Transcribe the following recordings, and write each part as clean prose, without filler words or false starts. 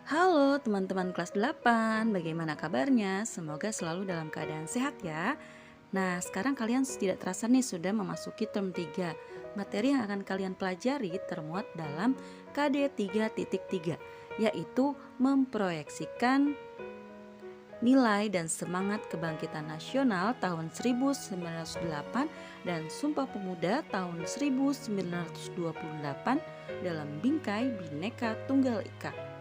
Halo teman-teman kelas 8, bagaimana kabarnya? Semoga selalu dalam keadaan sehat ya. Nah, sekarang kalian tidak terasa nih sudah memasuki term 3. Materi yang akan kalian pelajari termuat dalam KD 3.3, yaitu memproyeksikan nilai dan semangat kebangkitan nasional tahun 1908 dan Sumpah Pemuda tahun 1928 dalam bingkai Bhinneka Tunggal Ika.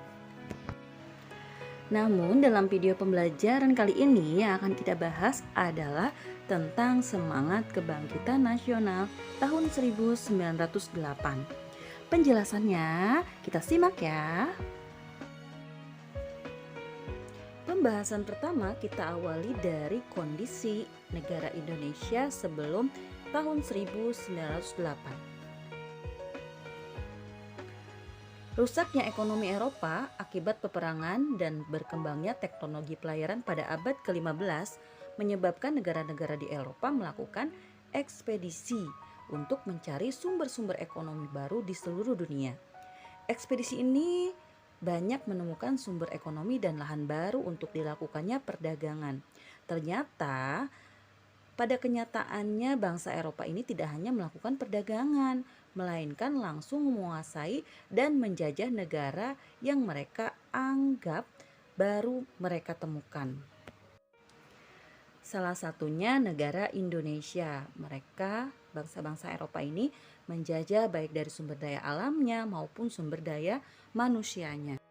Namun dalam video pembelajaran kali ini yang akan kita bahas adalah tentang semangat kebangkitan nasional tahun 1908. Penjelasannya kita simak ya. Pembahasan pertama kita awali dari kondisi negara Indonesia sebelum tahun 1908. Rusaknya ekonomi Eropa akibat peperangan dan berkembangnya teknologi pelayaran pada abad ke-15 menyebabkan negara-negara di Eropa melakukan ekspedisi untuk mencari sumber-sumber ekonomi baru di seluruh dunia. Ekspedisi ini banyak menemukan sumber ekonomi dan lahan baru untuk dilakukannya perdagangan. Ternyata pada kenyataannya bangsa Eropa ini tidak hanya melakukan perdagangan, melainkan langsung menguasai dan menjajah negara yang mereka anggap baru mereka temukan. Salah satunya negara Indonesia. Mereka, bangsa-bangsa Eropa ini menjajah baik dari sumber daya alamnya maupun sumber daya manusianya.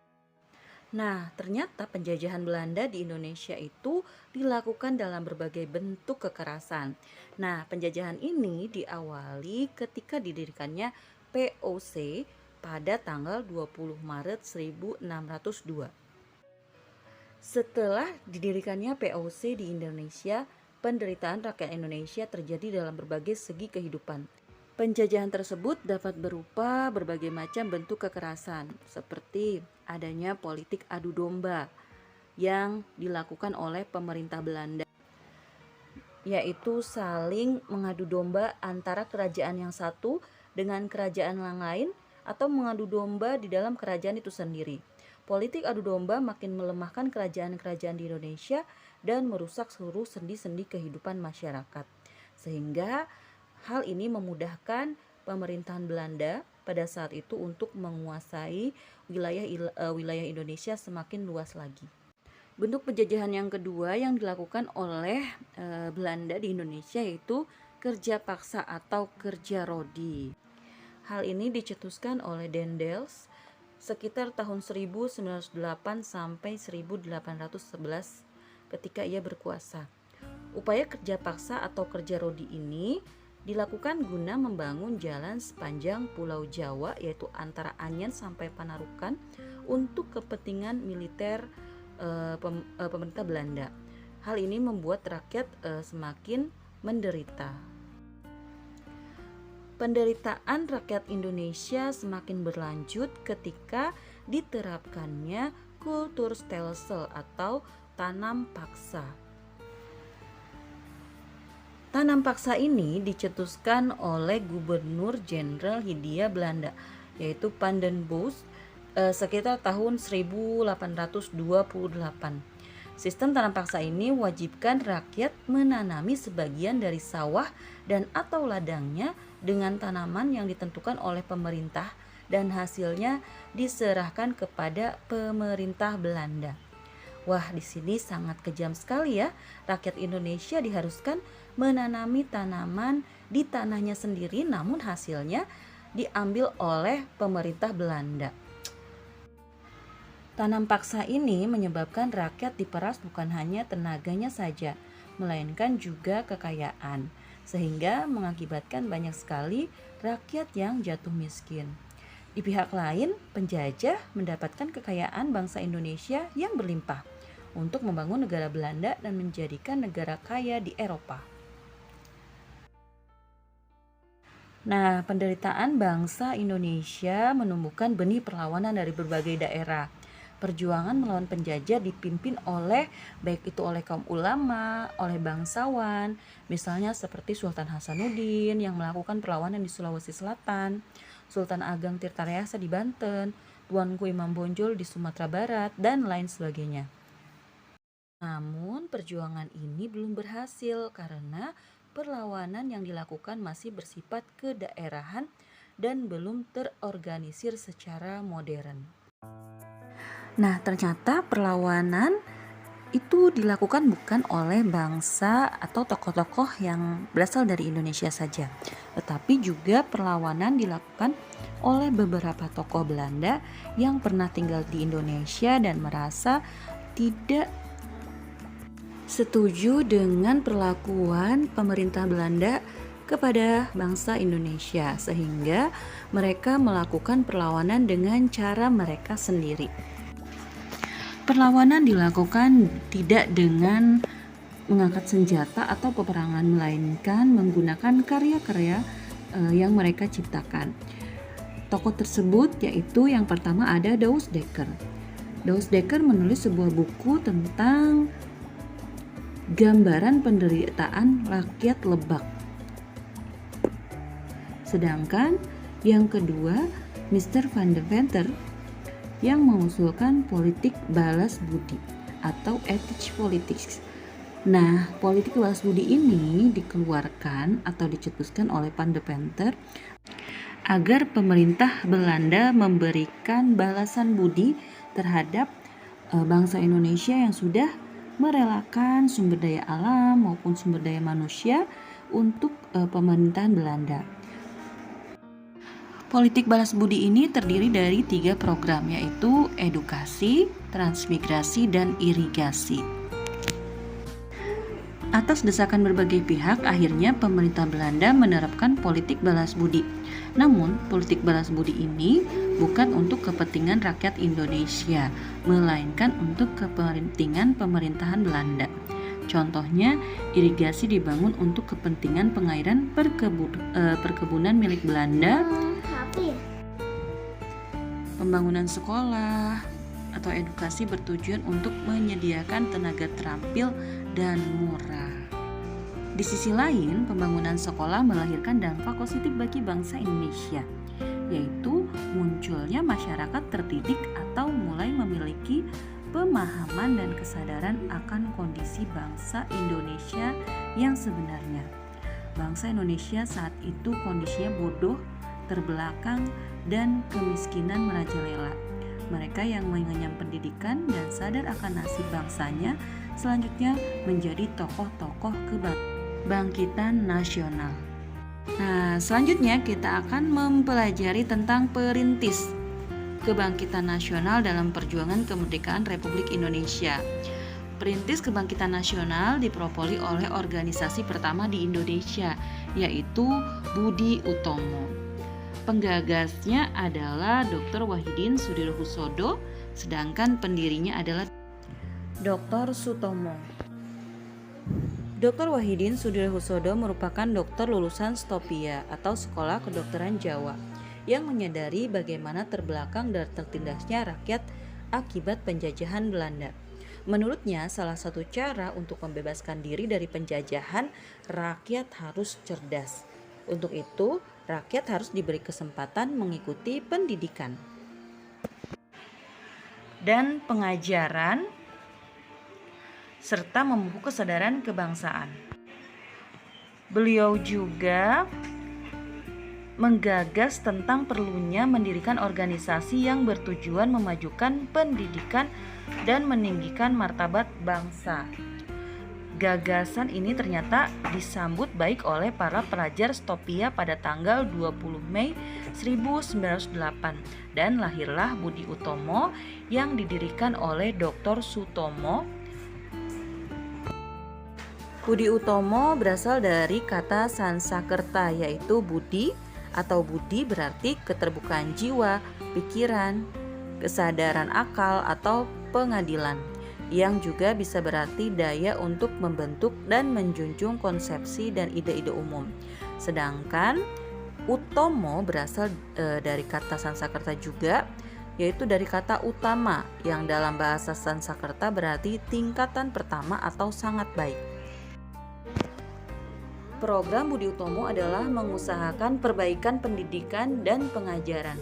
Nah, ternyata penjajahan Belanda di Indonesia itu dilakukan dalam berbagai bentuk kekerasan. Nah, penjajahan ini diawali ketika didirikannya POC pada tanggal 20 Maret 1602. Setelah didirikannya POC di Indonesia, penderitaan rakyat Indonesia terjadi dalam berbagai segi kehidupan. Penjajahan tersebut dapat berupa berbagai macam bentuk kekerasan, seperti adanya politik adu domba yang dilakukan oleh pemerintah Belanda, yaitu saling mengadu domba antara kerajaan yang satu dengan kerajaan yang lain atau mengadu domba di dalam kerajaan itu sendiri. Politik adu domba makin melemahkan kerajaan-kerajaan di Indonesia dan merusak seluruh sendi-sendi kehidupan masyarakat. Sehingga hal ini memudahkan pemerintahan Belanda pada saat itu untuk menguasai wilayah Indonesia semakin luas lagi. Bentuk penjajahan yang kedua yang dilakukan oleh Belanda di Indonesia yaitu kerja paksa atau kerja rodi. Hal ini dicetuskan oleh Daendels sekitar tahun 1908 sampai 1811 ketika ia berkuasa. Upaya kerja paksa atau kerja rodi ini dilakukan guna membangun jalan sepanjang Pulau Jawa yaitu antara Anyen sampai Panarukan untuk kepentingan militer pemerintah Belanda. Hal ini membuat rakyat semakin menderita. Penderitaan rakyat Indonesia semakin berlanjut ketika diterapkannya kultur stelsel atau tanam paksa. Tanam paksa ini dicetuskan oleh Gubernur Jenderal Hindia Belanda, yaitu Van den Bosch, sekitar tahun 1828. Sistem tanam paksa ini wajibkan rakyat menanami sebagian dari sawah dan atau ladangnya dengan tanaman yang ditentukan oleh pemerintah dan hasilnya diserahkan kepada pemerintah Belanda. Wah, di sini sangat kejam sekali ya. Rakyat Indonesia diharuskan menanami tanaman di tanahnya sendiri, namun hasilnya diambil oleh pemerintah Belanda. Tanam paksa ini menyebabkan rakyat diperas bukan hanya tenaganya saja, melainkan juga kekayaan, sehingga mengakibatkan banyak sekali rakyat yang jatuh miskin. Di pihak lain, penjajah mendapatkan kekayaan bangsa Indonesia yang berlimpah untuk membangun negara Belanda dan menjadikan negara kaya di Eropa. Nah, penderitaan bangsa Indonesia menumbuhkan benih perlawanan dari berbagai daerah. Perjuangan melawan penjajah dipimpin oleh baik itu oleh kaum ulama, oleh bangsawan, misalnya seperti Sultan Hasanuddin yang melakukan perlawanan di Sulawesi Selatan, Sultan Ageng Tirtayasa di Banten, Tuanku Imam Bonjol di Sumatera Barat, dan lain sebagainya. Namun perjuangan ini belum berhasil karena perlawanan yang dilakukan masih bersifat kedaerahan dan belum terorganisir secara modern. Nah, ternyata perlawanan itu dilakukan bukan oleh bangsa atau tokoh-tokoh yang berasal dari Indonesia saja, tetapi juga perlawanan dilakukan oleh beberapa tokoh Belanda yang pernah tinggal di Indonesia dan merasa tidak setuju dengan perlakuan pemerintah Belanda kepada bangsa Indonesia, sehingga mereka melakukan perlawanan dengan cara mereka sendiri. Perlawanan dilakukan tidak dengan mengangkat senjata atau peperangan, melainkan menggunakan karya-karya yang mereka ciptakan. Tokoh tersebut yaitu yang pertama ada Douws Dekker. Douws Dekker menulis sebuah buku tentang gambaran penderitaan rakyat Lebak. Sedangkan yang kedua Mr. Van de Venter yang mengusulkan politik balas budi atau ethics politics. Nah, politik balas budi ini dikeluarkan atau dicetuskan oleh Van de Venter agar pemerintah Belanda memberikan balasan budi terhadap bangsa Indonesia yang sudah merelakan sumber daya alam maupun sumber daya manusia untuk pemerintahan Belanda. Politik balas budi ini terdiri dari 3 program, yaitu edukasi, transmigrasi, dan irigasi. Atas desakan berbagai pihak, akhirnya pemerintah Belanda menerapkan politik balas budi. Namun, politik balas budi ini bukan untuk kepentingan rakyat Indonesia, melainkan untuk kepentingan pemerintahan Belanda. Contohnya, irigasi dibangun untuk kepentingan pengairan perkebunan milik Belanda, pembangunan sekolah atau edukasi bertujuan untuk menyediakan tenaga terampil dan murah. Di sisi lain, pembangunan sekolah melahirkan dampak positif bagi bangsa Indonesia, yaitu munculnya masyarakat terdidik atau mulai memiliki pemahaman dan kesadaran akan kondisi bangsa Indonesia yang sebenarnya. Bangsa Indonesia saat itu kondisinya bodoh, terbelakang, dan kemiskinan merajalela. Mereka yang mengenyam pendidikan dan sadar akan nasib bangsanya selanjutnya menjadi tokoh-tokoh kebangkitan nasional. Nah, selanjutnya kita akan mempelajari tentang perintis kebangkitan nasional dalam perjuangan kemerdekaan Republik Indonesia. Perintis kebangkitan nasional dipropoli oleh organisasi pertama di Indonesia, yaitu Budi Utomo. Penggagasnya adalah Dr. Wahidin Sudirohusodo, sedangkan pendirinya adalah Dr. Sutomo. Dr. Wahidin Sudirohusodo merupakan dokter lulusan Stopia atau Sekolah Kedokteran Jawa yang menyadari bagaimana terbelakang dan tertindasnya rakyat akibat penjajahan Belanda. Menurutnya, salah satu cara untuk membebaskan diri dari penjajahan, rakyat harus cerdas. Untuk itu, rakyat harus diberi kesempatan mengikuti pendidikan dan pengajaran serta memupuk kesadaran kebangsaan. Beliau juga menggagas tentang perlunya mendirikan organisasi yang bertujuan memajukan pendidikan dan meninggikan martabat bangsa. Gagasan ini ternyata disambut baik oleh para pelajar Stopia pada tanggal 20 Mei 1908 dan lahirlah Budi Utomo yang didirikan oleh Dr. Sutomo. Budi Utomo berasal dari kata Sansakerta, yaitu budi atau budi berarti keterbukaan jiwa, pikiran, kesadaran akal atau pengadilan, yang juga bisa berarti daya untuk membentuk dan menjunjung konsepsi dan ide-ide umum. Sedangkan Utomo berasal dari kata Sansakerta juga, yaitu dari kata utama yang dalam bahasa Sansakerta berarti tingkatan pertama atau sangat baik. Program Budi Utomo adalah mengusahakan perbaikan pendidikan dan pengajaran.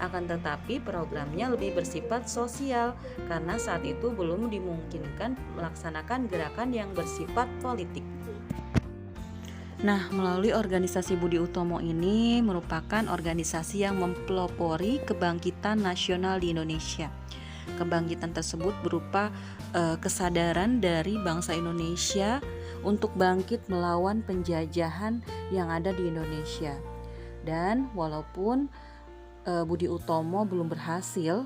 Akan tetapi programnya lebih bersifat sosial karena saat itu belum dimungkinkan melaksanakan gerakan yang bersifat politik. Nah, melalui organisasi Budi Utomo ini merupakan organisasi yang mempelopori kebangkitan nasional di Indonesia. Kebangkitan tersebut berupa kesadaran dari bangsa Indonesia untuk bangkit melawan penjajahan yang ada di Indonesia. Dan walaupun Budi Utomo belum berhasil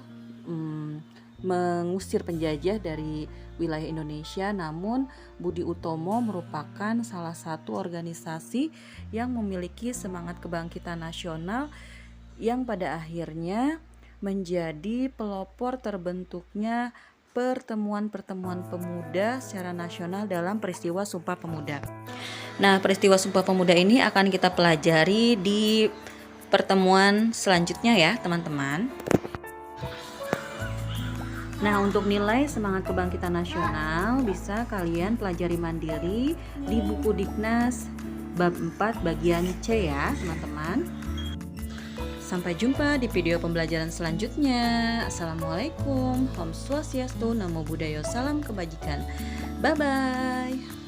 mengusir penjajah dari wilayah Indonesia, namun Budi Utomo merupakan salah satu organisasi yang memiliki semangat kebangkitan nasional yang pada akhirnya menjadi pelopor terbentuknya pertemuan-pertemuan pemuda secara nasional dalam peristiwa Sumpah Pemuda. Nah, peristiwa Sumpah Pemuda ini akan kita pelajari di pertemuan selanjutnya ya, teman-teman. Nah, untuk nilai semangat kebangkitan nasional bisa kalian pelajari mandiri di buku Diknas bab 4 bagian C ya, teman-teman. Sampai jumpa di video pembelajaran selanjutnya. Assalamualaikum. Om Swastiastu, Namo Buddhaya, salam kebajikan. Bye-bye.